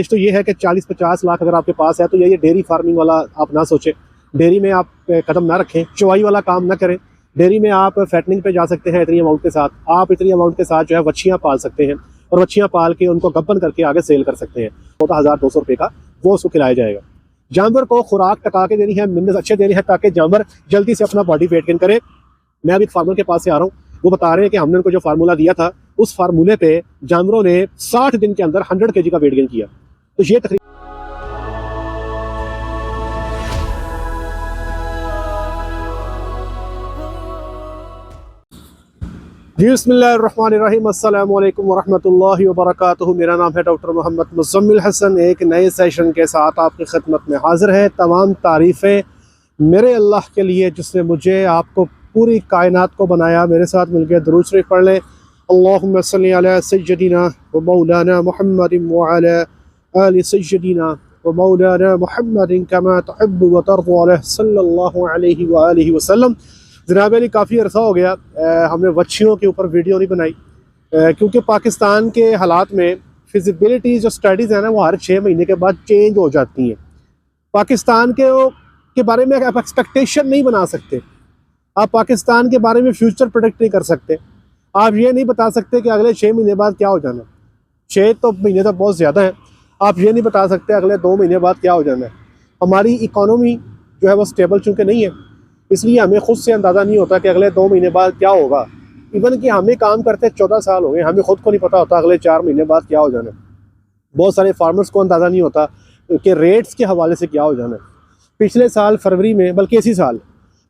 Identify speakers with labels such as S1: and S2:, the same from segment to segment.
S1: तो ये है कि 40-50 लाख अगर आपके पास है तो ये डेयरी फार्मिंग वाला आप ना सोचें, डेयरी में आप कदम ना रखें, चवाई वाला काम ना करें। डेयरी में आप फैटनिंग पे जा सकते हैं इतनी अमाउंट के साथ, आप इतनी अमाउंट के साथ जो है वच्छियाँ पाल सकते हैं और वच्छियाँ पाल के उनको गब्बन करके आगे सेल कर सकते हैं। 1200 रुपये का वो उसको खिलाया जाएगा। जानवर को खुराक टका के देनी है, मिनरल्स अच्छे देने हैं ताकि जानवर जल्दी से अपना बॉडी वेट गेन करे। मैं अभी एक फार्मर के पास से आ रहा हूँ, वो बता रहे हैं कि हमने उनको जो फार्मूला दिया था उस फार्मूले पे जानवरों ने 60 दिन के अंदर 100 kg का वेट गेन किया। तो ये तकरीबन बिस्मिल्लाहिर्रहमानिर्रहीम, अस्सलाम वालेकुम वरहमतुल्लाहि वबरकातुहू। मेरा नाम है डॉक्टर मोहम्मद मुज़म्मिल हसन। एक नए सेशन के साथ आपकी खिदमत में हाजिर है। तमाम तारीफ़ें मेरे अल्लाह के लिए जिसने मुझे आपको पूरी कायनात को बनाया। मेरे साथ मिलकर दुरूद शरीफ पढ़ लें। अल्लाहुम्मा सल्ली अला सय्यदिना व मौलाना मुहम्मदिन व अला आलि सय्यदिना व मौलाना मुहम्मदिन कमा तुहिब्बु व तर्ज़ा सल्लल्लाहु अलैहि व आलिहि वसल्लम। जनाब अली, काफ़ी अरसा हो गया हमने वच्छियों के ऊपर वीडियो नहीं बनाई, क्योंकि पाकिस्तान के हालात में फिजिबिलिटी जो स्टडीज़ है ना वो हर 6 महीने के बाद चेंज हो जाती हैं। पाकिस्तान के बारे में आप एक्सपेक्टेशन नहीं बना सकते, आप पाकिस्तान के बारे में फ्यूचर प्रेडिक्ट नहीं कर सकते। आप ये नहीं बता सकते कि अगले 6 महीने बाद क्या हो जाना है। 6 तो महीने तो बहुत ज़्यादा है। आप ये नहीं बता सकते अगले 2 महीने बाद क्या हो जाना है। हमारी इकॉनमी जो है वो स्टेबल चूँकि नहीं है, इसलिए हमें खुद से अंदाज़ा नहीं होता कि अगले 2 महीने बाद क्या होगा। इवन कि हमें काम करते 14 साल हो गए, हमें खुद को नहीं पता होता अगले 4 महीने बाद क्या हो जाना है। बहुत सारे फार्मर्स को अंदाज़ा नहीं होता कि रेट्स के हवाले से क्या हो जाना है। पिछले साल फरवरी में, बल्कि इसी साल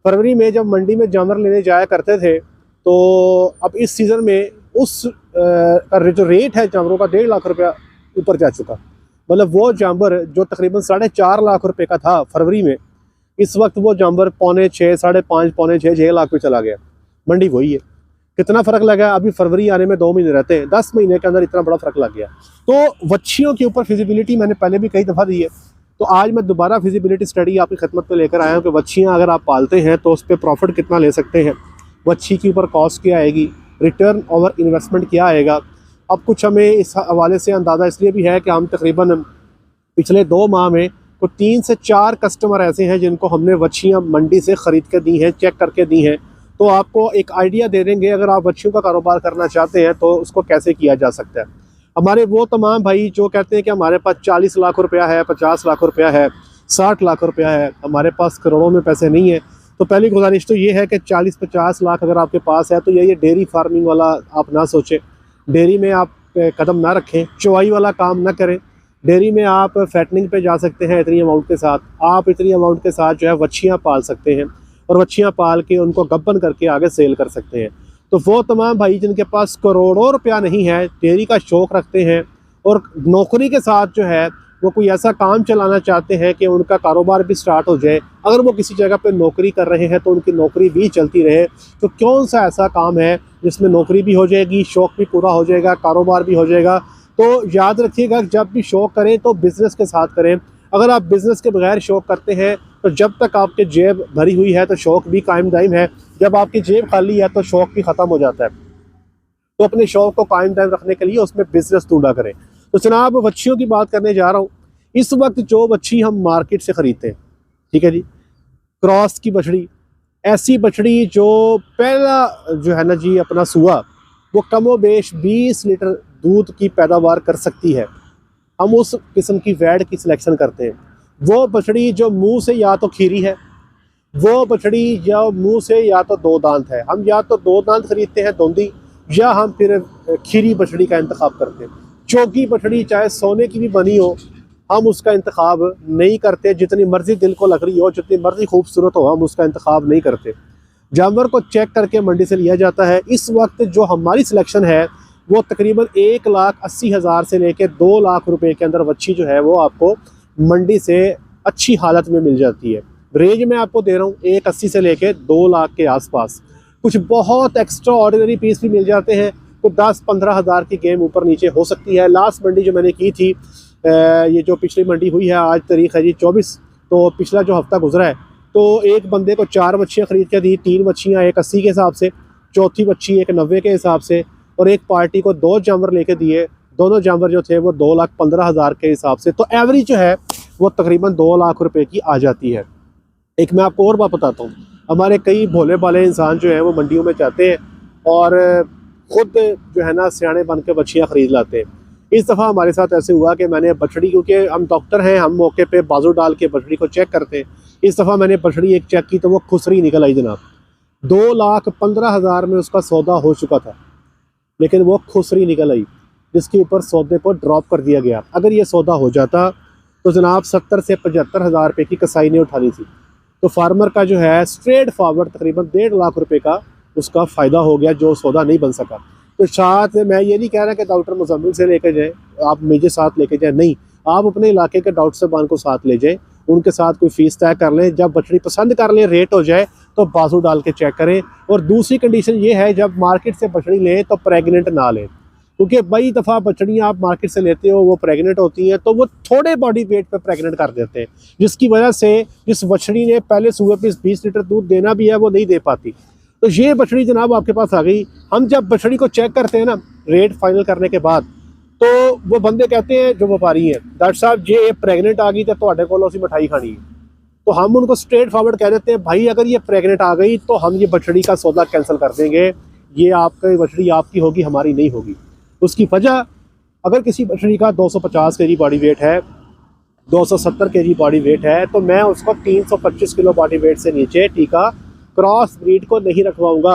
S1: फरवरी में जब मंडी में जानवर लेने जाया करते थे, तो अब इस सीज़न में उस जो रेट है जानवरों का 1.5 लाख रुपया ऊपर जा चुका। मतलब वो जानवर जो तकरीबन 4.5 लाख रुपये का था फरवरी में, इस वक्त वो जानवर 5.5, 5.5, 6 लाख पे चला गया। मंडी वही है। कितना फ़र्क लगा? अभी फरवरी आने में 2 महीने रहते हैं, 10 महीने के अंदर इतना बड़ा फ़र्क लग गया। तो वच्छियों के ऊपर फिजिबिलिटी मैंने पहले भी कई दफ़ा दी है, तो आज मैं दोबारा फिजिबिलिटी स्टडी आपकी खिदमत में लेकर आया हूँ कि वच्छियाँ अगर आप पालते हैं तो उस पर प्रॉफिट कितना ले सकते हैं, वच्छी के ऊपर कॉस्ट क्या आएगी, रिटर्न ओवर इन्वेस्टमेंट क्या आएगा। अब कुछ हमें इस हवाले से अंदाज़ा इसलिए भी है कि हम तकरीबन पिछले 2 माह में तो 3 से 4 कस्टमर ऐसे हैं जिनको हमने वच्छियाँ मंडी से ख़रीद के दी हैं, चेक करके दी हैं। तो आपको एक आइडिया दे देंगे अगर आप वच्छियों का कारोबार करना चाहते हैं तो उसको कैसे किया जा सकता है। हमारे वो तमाम भाई जो कहते हैं कि हमारे पास 40 लाख रुपया है, 50 लाख रुपया है, 60 लाख रुपया है, हमारे पास करोड़ों में पैसे नहीं है, तो पहली गुजारिश तो ये है कि 40-50 लाख अगर आपके पास है तो ये डेयरी फार्मिंग वाला आप ना सोचें, डेयरी में आप कदम ना रखें, चवाई वाला काम ना करें। डेयरी में आप फैटनिंग पे जा सकते हैं इतनी अमाउंट के साथ, आप इतनी अमाउंट के साथ जो है वच्छियाँ पाल सकते हैं और वच्छियाँ पाल के उनको गब्बन करके आगे सेल कर सकते हैं। तो वो तमाम भाई जिनके पास करोड़ों रुपया नहीं है, डेयरी का शौक़ रखते हैं और नौकरी के साथ जो है वो कोई ऐसा काम चलाना चाहते हैं कि उनका कारोबार भी स्टार्ट हो जाए, अगर वो किसी जगह पे नौकरी कर रहे हैं तो उनकी नौकरी भी चलती रहे, तो कौन सा ऐसा काम है जिसमें नौकरी भी हो जाएगी, शौक़ भी पूरा हो जाएगा, कारोबार भी हो जाएगा। तो याद रखिएगा, जब भी शौक़ करें तो बिज़नेस के साथ करें। अगर आप बिज़नेस के बगैर शौक़ करते हैं तो जब तक आपके जेब भरी हुई है तो शौक़ भी कायम दायम है, जब आपकी जेब खाली है तो शौक़ भी ख़त्म हो जाता है। तो अपने शौक़ को कायम दायम रखने के लिए उसमें बिज़नेस ढूंढा करें। तो जनाब, वच्छियों की बात करने जा रहा हूँ। इस वक्त जो वच्छी हम मार्केट से ख़रीदते हैं, ठीक है जी, क्रॉस की बछड़ी, ऐसी बछड़ी जो पहला जो है ना जी अपना सुआ वो कमोबेश 20 लीटर दूध की पैदावार कर सकती है, हम उस किस्म की वैड की सिलेक्शन करते हैं। वो बछड़ी जो मुंह से या तो खीरी है, वो बछड़ी या मुंह से या तो 2 दांत है, हम या तो 2 दांत खरीदते हैं दोंदी, या हम फिर खीरी बछड़ी का इंतखाब करते हैं। चौकी बछड़ी चाहे सोने की भी बनी हो, हम उसका इंतखाब नहीं करते। जितनी मर्ज़ी दिल को लग रही हो, जितनी मर्ज़ी खूबसूरत हो, हम उसका इंतखाब नहीं करते। जानवर को चेक करके मंडी से लिया जाता है। इस वक्त जो हमारी सिलेक्शन है वो तकरीबन 1,80,000 से लेकर 2 लाख रुपए के अंदर वच्छी जो है वो आपको मंडी से अच्छी हालत में मिल जाती है। रेंज में आपको दे रहा हूँ 1,80 से लेकर 2 लाख के आसपास। कुछ बहुत एक्स्ट्रा ऑर्डिनरी पीस भी मिल जाते हैं, तो 10-15 हज़ार की गेम ऊपर नीचे हो सकती है। लास्ट मंडी जो मैंने की थी, ये जो पिछली मंडी हुई है, आज तारीख़ है जी 24, तो पिछला जो हफ्ता गुजरा है, तो एक बंदे को 4 बच्चियाँ ख़रीद के दी, 3 बच्चियाँ एक 80 के हिसाब से, चौथी बच्ची एक 90 के हिसाब से, और एक पार्टी को 2 जानवर लेके दिए दोनों जानवर जो थे वो 2,15,000 के हिसाब से, तो एवरेज जो है वो तकरीबन 2 लाख रुपए की आ जाती है। एक मैं आपको और बात बताता हूँ, हमारे कई भोले भाले इंसान जो हैं वो मंडियों में जाते हैं और ख़ुद जो है ना सियाने बन के बछियाँ ख़रीद लाते हैं। इस दफ़ा हमारे साथ ऐसे हुआ कि मैंने बछड़ी, क्योंकि हम डॉक्टर हैं, हम मौके पे बाजू डाल के बछड़ी को चेक करते हैं। इस दफ़ा मैंने बछड़ी एक चेक की तो वो खुसरी निकल आई जनाब। 2,15,000 में उसका सौदा हो चुका था, लेकिन वो खुसरी निकल आई, जिसके ऊपर सौदे को ड्रॉप कर दिया गया। अगर ये सौदा हो जाता तो जनाब 70 से 75,000 रुपये की कसाई ने उठानी थी। तो फार्मर का जो है स्ट्रेट फॉरवर्ड तकरीबन 1.5 लाख रुपए का उसका फ़ायदा हो गया, जो सौदा नहीं बन सका। तो साथ मैं ये नहीं कह रहा कि डॉक्टर मुजम्मिल से लेके जाएँ, आप मुझे साथ लेके जाएँ, नहीं, आप अपने इलाके के डॉक्टर साहबान को साथ ले जाएँ, उनके साथ कोई फ़ीस तय कर लें, जब बछड़ी पसंद कर लें, रेट हो जाए तो बाजू डाल के चेक करें। और दूसरी कंडीशन ये है, जब मार्केट से बछड़ी लें तो प्रेगनेंट ना लें, क्योंकि कई दफ़ा बछड़ियाँ आप मार्केट से लेते हो वो प्रेग्नेंट होती हैं, तो वो थोड़े बॉडी वेट पे प्रेग्नेंट कर देते हैं, जिसकी वजह से जिस बछड़ी ने पहले सूबे पे 20 लीटर दूध देना भी है वो नहीं दे पाती। तो ये बछड़ी जनाब आपके पास आ गई। हम जब बछड़ी को चेक करते हैं ना रेट फाइनल करने के बाद, तो वो बंदे कहते हैं जो व्यापारी हैं, डॉक्टर साहब ये प्रेग्नेंट आ गई तो तुहाडे कोलों असीं मिठाई खानी है। तो हम उनको स्ट्रेट फॉरवर्ड कह देते हैं, भाई अगर ये प्रेग्नेंट आ गई तो हम ये बछड़ी का सौदा कैंसिल कर देंगे, ये आपकी बछड़ी आपकी होगी, हमारी नहीं होगी। उसकी वजह, अगर किसी बछड़ी का 250 केजी बॉडी वेट है, 270 केजी बॉडी वेट है, तो मैं उसको 325 किलो बॉडी वेट से नीचे टीका क्रॉस ब्रीड को नहीं रखवाऊंगा।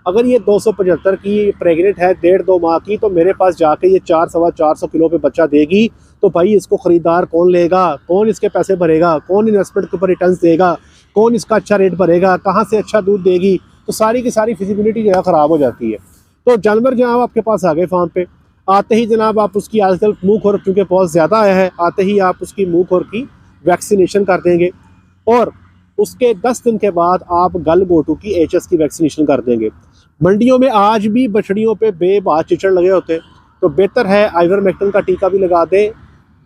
S1: अगर ये 275 की प्रेग्नेंट है 1.5-2 माह की, तो मेरे पास जाके ये 400-450 किलो पे बच्चा देगी, तो भाई इसको ख़रीदार कौन लेगा, कौन इसके पैसे भरेगा, कौन इन्वेस्टमेंट के ऊपर रिटर्न देगा, कौन इसका अच्छा रेट भरेगा, कहाँ से अच्छा दूध देगी, तो सारी की सारी फिजिबिलिटी जो है ख़राब हो जाती है। तो जानवर जनाब आपके पास आ गए फार्म पे, आते ही जनाब आप उसकी, आजकल मुँह खुर क्योंकि बहुत ज़्यादा आया है, आते ही आप उसकी मुँह खुर की वैक्सीनेशन कर देंगे और उसके 10 दिन के बाद आप गल बोटू की HS की वैक्सीनेशन कर देंगे। मंडियों में आज भी बछड़ियों पे बेबाद चिचड़ लगे होते हैं, तो बेहतर है आइवरमेक्टिन का टीका भी लगा दें,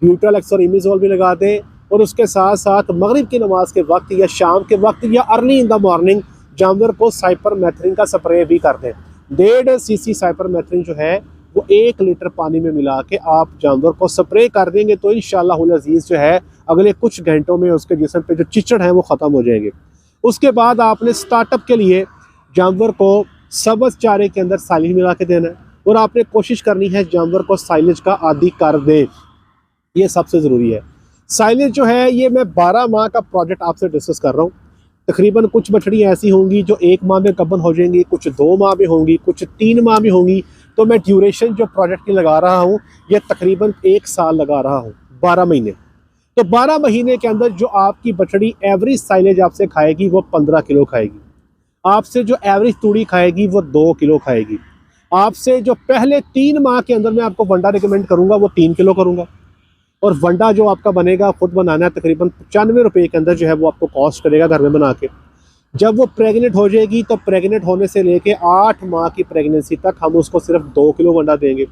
S1: ब्यूटालेक्स और इमिजोल भी लगा दें, और उसके साथ साथ मगरिब की नमाज के वक्त या शाम के वक्त या अर्ली इन द मॉर्निंग जानवर को साइपरमेथ्रिन का स्प्रे भी कर दें। 1.5 cc साइपरमेथ्रिन जो है वो 1 लीटर पानी में मिला के आप जानवर को स्प्रे कर देंगे, तो इंशाअल्लाह अज़ीज़ जो है अगले कुछ घंटों में उसके जिस्म पे जो चिचड़ है वो ख़त्म हो जाएंगे। उसके बाद आपने स्टार्टअप के लिए जानवर को सब्ज़ चारे के अंदर साइलेज मिला के देना है, और आपने कोशिश करनी है जानवर को साइलेज का आदी कर दें, ये सबसे ज़रूरी है। साइलेज जो है ये मैं 12 माह का प्रोजेक्ट आपसे डिस्कस कर रहा हूँ। तकरीबन कुछ बछड़ियाँ ऐसी होंगी जो 1 माह में गबन हो जाएंगी, कुछ 2 माह में होंगी, कुछ 3 माह में होंगी। तो मैं ड्यूरेशन जो प्रोजेक्ट की लगा रहा हूँ ये तकरीबन 1 साल लगा रहा हूँ, 12 महीने। तो 12 महीने के अंदर जो आपकी बछड़ी एवरेज साइलेज आपसे खाएगी वो 15 किलो खाएगी, आपसे जो एवरेज तूड़ी खाएगी वो 2 किलो खाएगी, आपसे जो पहले 3 माह के अंदर मैं आपको वंडा रिकमेंड करूँगा वो 3 किलो करूँगा, और वंडा जो आपका बनेगा खुद बनाना है तकरीबन 95 रुपये के अंदर जो है वो आपको कॉस्ट करेगा घर में बना के। जब वो प्रेग्नेंट हो जाएगी तो प्रेग्नेंट होने से लेके 8 माह की प्रेगनेंसी तक हम उसको सिर्फ 2 किलो वंडा देंगे।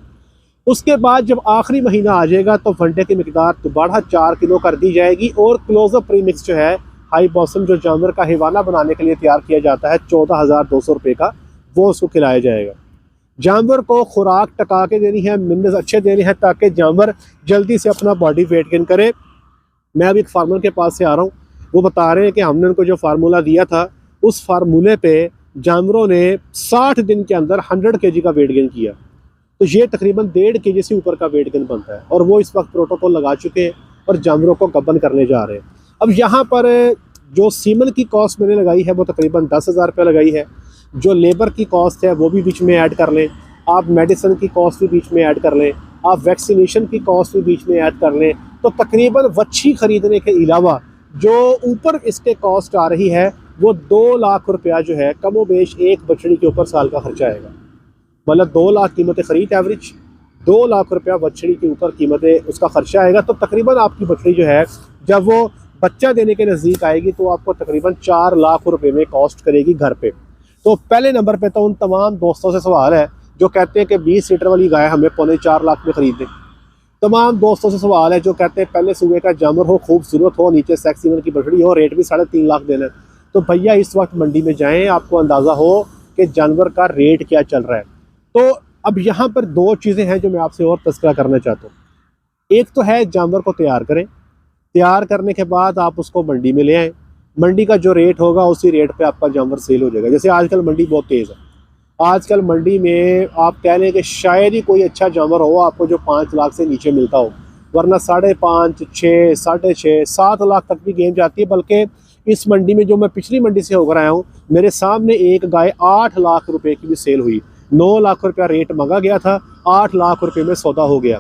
S1: उसके बाद जब आखिरी महीना आ जाएगा तो वंडे की मिकदार दोबारा 4 किलो कर दी जाएगी, और क्लोजअप प्रीमिक्स जो है हाई बॉसम जो जानवर का हिवाना बनाने के लिए तैयार किया जाता है 14,200 रुपये का, वो उसको खिलाया जाएगा। जानवर को खुराक टका के देनी है, मिनरल्स अच्छे देने हैं ताकि जानवर जल्दी से अपना बॉडी वेट गेन करे। मैं अभी एक फार्मर के पास से आ रहा हूँ, वो बता रहे हैं कि हमने उनको जो फार्मूला दिया था उस फार्मूले पे जानवरों ने 60 दिन के अंदर 100 kg का वेट गेन किया। तो ये तकरीबन 1.5 kg से ऊपर का वेट गेन बनता है, और वो इस वक्त प्रोटोकॉल लगा चुके हैं और जानवरों को गबन करने जा रहे हैं। अब यहाँ पर जो सीमन की कॉस्ट मैंने लगाई है वो तकरीबन 10,000 रुपये लगाई है, जो लेबर की कॉस्ट है वो भी बीच में ऐड कर लें, आप मेडिसिन की कॉस्ट भी बीच में ऐड कर लें, आप वैक्सीनेशन की कॉस्ट भी बीच में ऐड कर लें, तो तकरीबन वच्छी ख़रीदने के अलावा जो ऊपर इसके कॉस्ट आ रही है वो 2 लाख रुपया जो है कमो बेश एक बछड़ी के ऊपर साल का खर्चा आएगा। मतलब 2 लाख कीमत ख़रीद एवरेज, 2 लाख रुपया बछड़ी के ऊपर कीमत उसका खर्चा आएगा। तो तकरीबन आपकी बछड़ी जो है जब वो बच्चा देने के नज़दीक आएगी तो आपको तकरीबन 4 लाख रुपए में कॉस्ट करेगी घर पे। तो पहले नंबर पे तो उन तमाम दोस्तों से सवाल है जो कहते हैं कि 20 लीटर वाली गाय हमें 3.25 लाख में ख़रीद दें। तमाम दोस्तों से सवाल है जो कहते हैं पहले सूबे का जानवर हो, खूबसूरत हो, नीचे सेक्स सीमन की बछड़ी हो, रेट भी 3.5 लाख देना है। तो भैया इस वक्त मंडी में जाएं, आपको अंदाज़ा हो कि जानवर का रेट क्या चल रहा है। तो अब यहाँ पर दो चीज़ें हैं जो मैं आपसे और तज़किरा करना चाहता हूँ। एक तो है जानवर को तैयार करें, तैयार करने के बाद आप उसको मंडी में ले आएँ, मंडी का जो रेट होगा उसी रेट पे आपका जानवर सेल हो जाएगा। जैसे आजकल मंडी बहुत तेज़ है, आजकल मंडी में आप कह लें कि शायद ही कोई अच्छा जानवर हो आपको जो 5 लाख से नीचे मिलता हो, वरना 5.5, 6, 6.5, 7 लाख तक भी गेम जाती है। बल्कि इस मंडी में जो मैं पिछली मंडी से होकर आया हूँ, मेरे सामने एक गाय 8 लाख रुपए की भी सेल हुई। 9 लाख रुपया रेट मांगा गया था, 8 लाख रुपए में सौदा हो गया।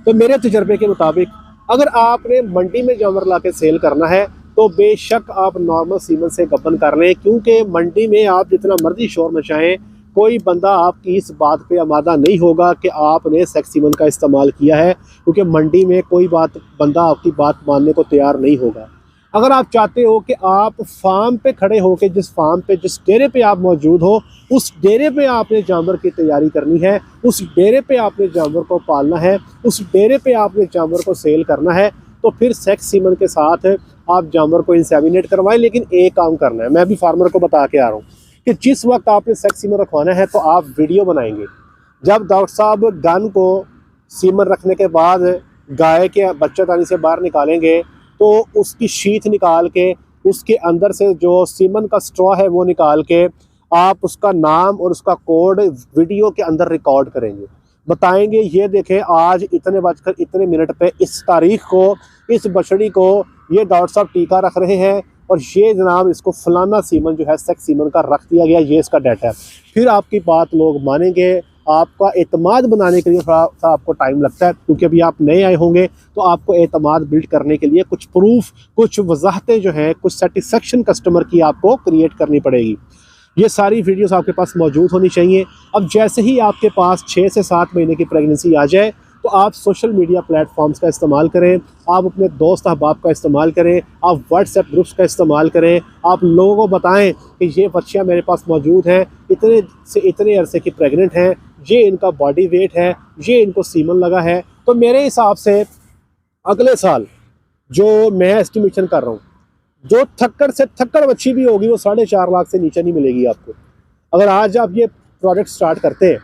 S1: तो मेरे तजर्बे के मुताबिक अगर आपने मंडी में जानवर ला के सेल करना है तो बेशक आप नॉर्मल सीमन से गबन कर लें, क्योंकि मंडी में आप जितना मर्जी शोर मचाएं, कोई बंदा आपकी इस बात पे आमादा नहीं होगा कि आपने सेक्स सीमन का इस्तेमाल किया है, क्योंकि मंडी में कोई बंदा आपकी बात मानने को तैयार नहीं होगा। अगर आप चाहते हो कि आप फार्म पे खड़े हो के जिस फार्म पे जिस डेरे पे आप मौजूद हो उस डेरे पे आपने जानवर की तैयारी करनी है, उस डेरे पे आपने जानवर को पालना है, उस डेरे पे आपने जानवर को सेल करना है, तो फिर सेक्स सीमन के साथ आप जानवर को इंसेमिनेट करवाएं। लेकिन एक काम करना है, मैं भी फार्मर को बता के आ रहा हूँ कि जिस वक्त आपने सेक्स सीमन रखवाना है तो आप वीडियो बनाएंगे। जब डॉक्टर साहब गन को सीमन रखने के बाद गाय के बच्चेदानी से बाहर निकालेंगे तो उसकी शीथ निकाल के उसके अंदर से जो सीमन का स्ट्रॉ है वो निकाल के आप उसका नाम और उसका कोड वीडियो के अंदर रिकॉर्ड करेंगे, बताएंगे ये देखें आज इतने बजकर इतने मिनट पे इस तारीख को इस बछड़ी को ये डॉक्टर साहब टीका रख रहे हैं और ये जनाब इसको फलाना सीमन जो है सेक्स सीमन का रख दिया गया, ये इसका डाटा है। फिर आपकी बात लोग मानेंगे। आपका एतमाद बनाने के लिए थोड़ा सा आपको टाइम लगता है, क्योंकि अभी आप नए आए होंगे तो आपको एतमाद बिल्ड करने के लिए कुछ प्रूफ, कुछ वजाहतें जो हैं, कुछ सेटिस्फेक्शन कस्टमर की आपको क्रिएट करनी पड़ेगी। ये सारी वीडियोस आपके पास मौजूद होनी चाहिए। अब जैसे ही आपके पास 6 से 7 महीने की प्रेगनेंसी आ जाए तो आप सोशल मीडिया प्लेटफॉर्म्स का इस्तेमाल करें, आप अपने दोस्त अहबाब का इस्तेमाल करें, आप व्हाट्सएप ग्रुप्स का इस्तेमाल करें, आप लोगों को बताएं कि ये बच्चियाँ मेरे पास मौजूद हैं, इतने से इतने अरसे की प्रेग्नेंट हैं, ये इनका बॉडी वेट है, ये इनको सीमन लगा है। तो मेरे हिसाब से अगले साल जो मैं एस्टिमेशन कर रहा हूँ, जो थक्कड़ से थक्कड़ बच्ची भी होगी वो 4.5 लाख से नीचे नहीं मिलेगी आपको। अगर आज आप ये प्रोजेक्ट स्टार्ट करते हैं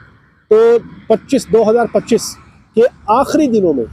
S1: तो 2025 के आखिरी दिनों में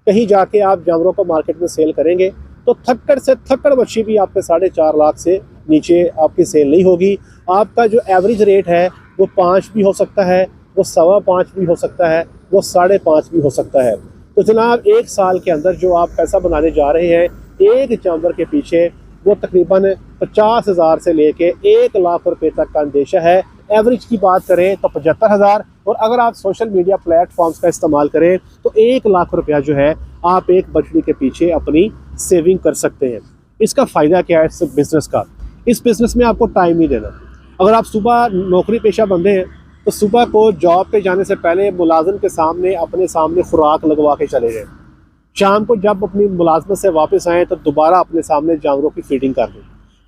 S1: कहीं जाके आप जानवरों को मार्केट में सेल करेंगे तो थक्कड़ से थक्कड़ बच्ची भी आपके 4.5 लाख से नीचे आपकी सेल नहीं होगी। आपका जो एवरेज रेट है वो 5 भी हो सकता है, वो 5.25 भी हो सकता है, वो 5.5 भी हो सकता है। तो जनाब 1 साल के अंदर जो आप पैसा बनाने जा रहे हैं एक जानवर के पीछे, वो तकरीबन 50,000 से लेके 1 लाख रुपए तक का अंदेशा है। एवरेज की बात करें तो 75,000, और अगर आप सोशल मीडिया प्लेटफॉर्म्स का इस्तेमाल करें तो 1 लाख रुपया जो है आप एक बछड़ी के पीछे अपनी सेविंग कर सकते हैं। इसका फ़ायदा क्या है इस बिज़नेस का? इस बिज़नेस में आपको टाइम नहीं देना। अगर आप सुबह नौकरी पेशा बंदे हैं तो सुबह को जॉब पे जाने से पहले मुलाजिम के सामने अपने सामने खुराक लगवा के चले जाएँ। शाम को जब अपनी मुलाजमत से वापस आएँ तो दोबारा अपने सामने जानवरों की फीडिंग कर दें।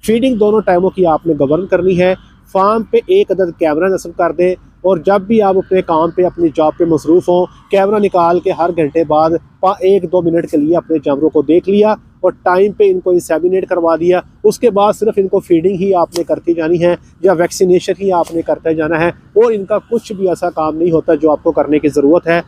S1: फीडिंग दोनों टाइमों की आपने गवर्न करनी है। फार्म पे एक अदद कैमरा नस्ब कर दें, और जब भी आप अपने काम पे अपनी जॉब पे मसरूफ़ हों, कैमरा निकाल के हर घंटे बाद 1-2 मिनट के लिए अपने जानवरों को देख लिया और टाइम पे इनको इंसेमिनेट करवा दिया। उसके बाद सिर्फ इनको फीडिंग ही आपने करती जानी है या वैक्सीनेशन ही आपने करते जाना है, और इनका कुछ भी ऐसा काम नहीं होता जो आपको करने की ज़रूरत है।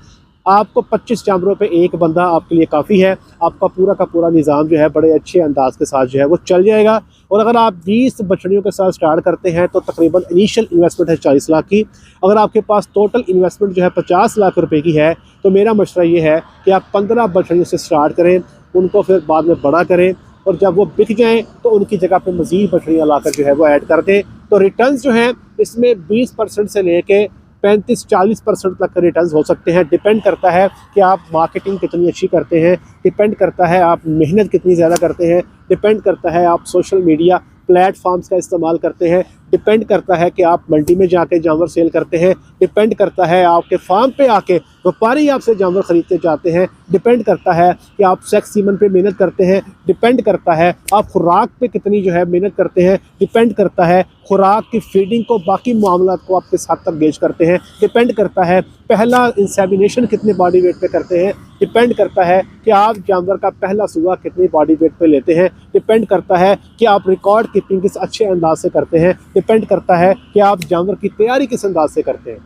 S1: आपको 25 जानवरों पे एक बंदा आपके लिए काफ़ी है। आपका पूरा का पूरा निज़ाम जो है बड़े अच्छे अंदाज के साथ जो है वो चल जाएगा। और अगर आप 20 बछड़ियों के साथ स्टार्ट करते हैं तो तकरीबन इनिशियल इन्वेस्टमेंट है 40 लाख की। अगर आपके पास टोटल इन्वेस्टमेंट जो है 50 लाख रुपए की है तो मेरा मशवरा ये है कि आप 15 बछड़ियों से स्टार्ट करें, उनको फिर बाद में बड़ा करें, और जब वो बिक जाएँ तो उनकी जगह पर मज़ीद बछड़ियाँ लाकर जो है वो ऐड कर दें। तो रिटर्न जो है इसमें 20% से लेके 35-40% तक के रिटर्न्स हो सकते हैं। डिपेंड करता है कि आप मार्केटिंग कितनी अच्छी करते हैं, डिपेंड करता है आप मेहनत कितनी ज़्यादा करते हैं, डिपेंड करता है आप सोशल मीडिया प्लेटफॉर्म्स का इस्तेमाल करते हैं, डिपेंड करता है कि आप मंडी में जाके जानवर सेल करते हैं, डिपेंड करता है आपके फार्म पे आके व्यापारी आपसे जानवर ख़रीदते जाते हैं, डिपेंड करता है कि आप सेक्स सीमन पे मेहनत करते हैं, डिपेंड करता है आप खुराक पे कितनी जो है मेहनत करते हैं, डिपेंड करता है खुराक की फीडिंग को बाकी मामलात को आप किस हद तक गेज करते हैं, डिपेंड करता है पहला इंसेमिनेशन कितने बॉडी वेट पे करते हैं, डिपेंड करता है कि आप जानवर का पहला सुबह कितनी बॉडी वेट पे लेते हैं, डिपेंड करता है कि आप रिकॉर्ड कीपिंग किस अच्छे अंदाज से करते हैं, डिपेंड करता है कि आप जानवर की तैयारी किस अंदाज से करते हैं।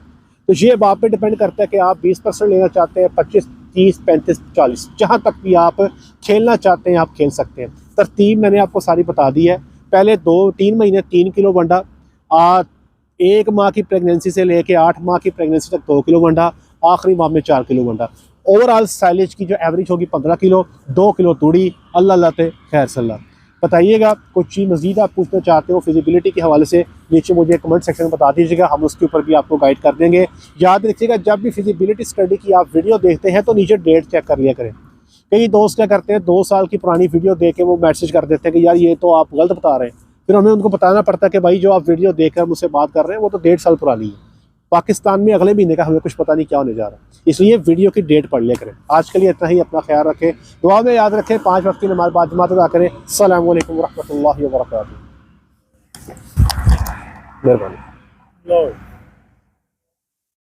S1: तो ये अब आप पे डिपेंड करता है कि आप 20% लेना चाहते हैं, 25, 30, 35, 40, जहाँ तक भी आप खेलना चाहते हैं आप खेल सकते हैं। तरतीब मैंने आपको सारी बता दी है। पहले 2-3 महीने 3 किलो वंडा, 1 माह की प्रेगनेंसी से लेके 8 माह की प्रेगनेंसी तक 2 किलो वंडा, आखिरी माह में 4 किलो वंडा। ओवरऑल साइलेज की जो एवरेज होगी 15 किलो, 2 किलो तूड़ी। अल्लाह अल्लाह ते खैर सल्ला। बताइएगा कुछ चीज़ मज़ीद आप पूछना चाहते हो फिजिबिलिटी के हवाले से, नीचे मुझे कमेंट सेक्शन में बता दीजिएगा, हम उसके ऊपर भी आपको गाइड कर देंगे। याद रखिएगा जब भी फिजिबिलिटी स्टडी की आप वीडियो देखते हैं तो नीचे डेट चेक कर लिया करें। कई दोस्त क्या करते हैं 2 साल की पुरानी वीडियो देख के वो मैसेज कर देते हैं कि यार ये तो आप गलत बता रहे हैं। फिर हमें उनको बताना पड़ता है कि भाई जो आप वीडियो देख कर मुझसे बात कर रहे हैं वो तो 1.5 साल पुरानी है। पाकिस्तान में अगले महीने का हमें कुछ पता नहीं क्या होने जा रहा है, इसलिए वीडियो की डेट पढ़ लिया करें। आज के लिए इतना ही, अपना ख्याल रखें, दुआ में याद रखें, 5 वक्त की नमाज बाजमात अदा करें। अस्सलामु अलैकुम व रहमतुल्लाहि व बरकातुहू। मेहरबानी।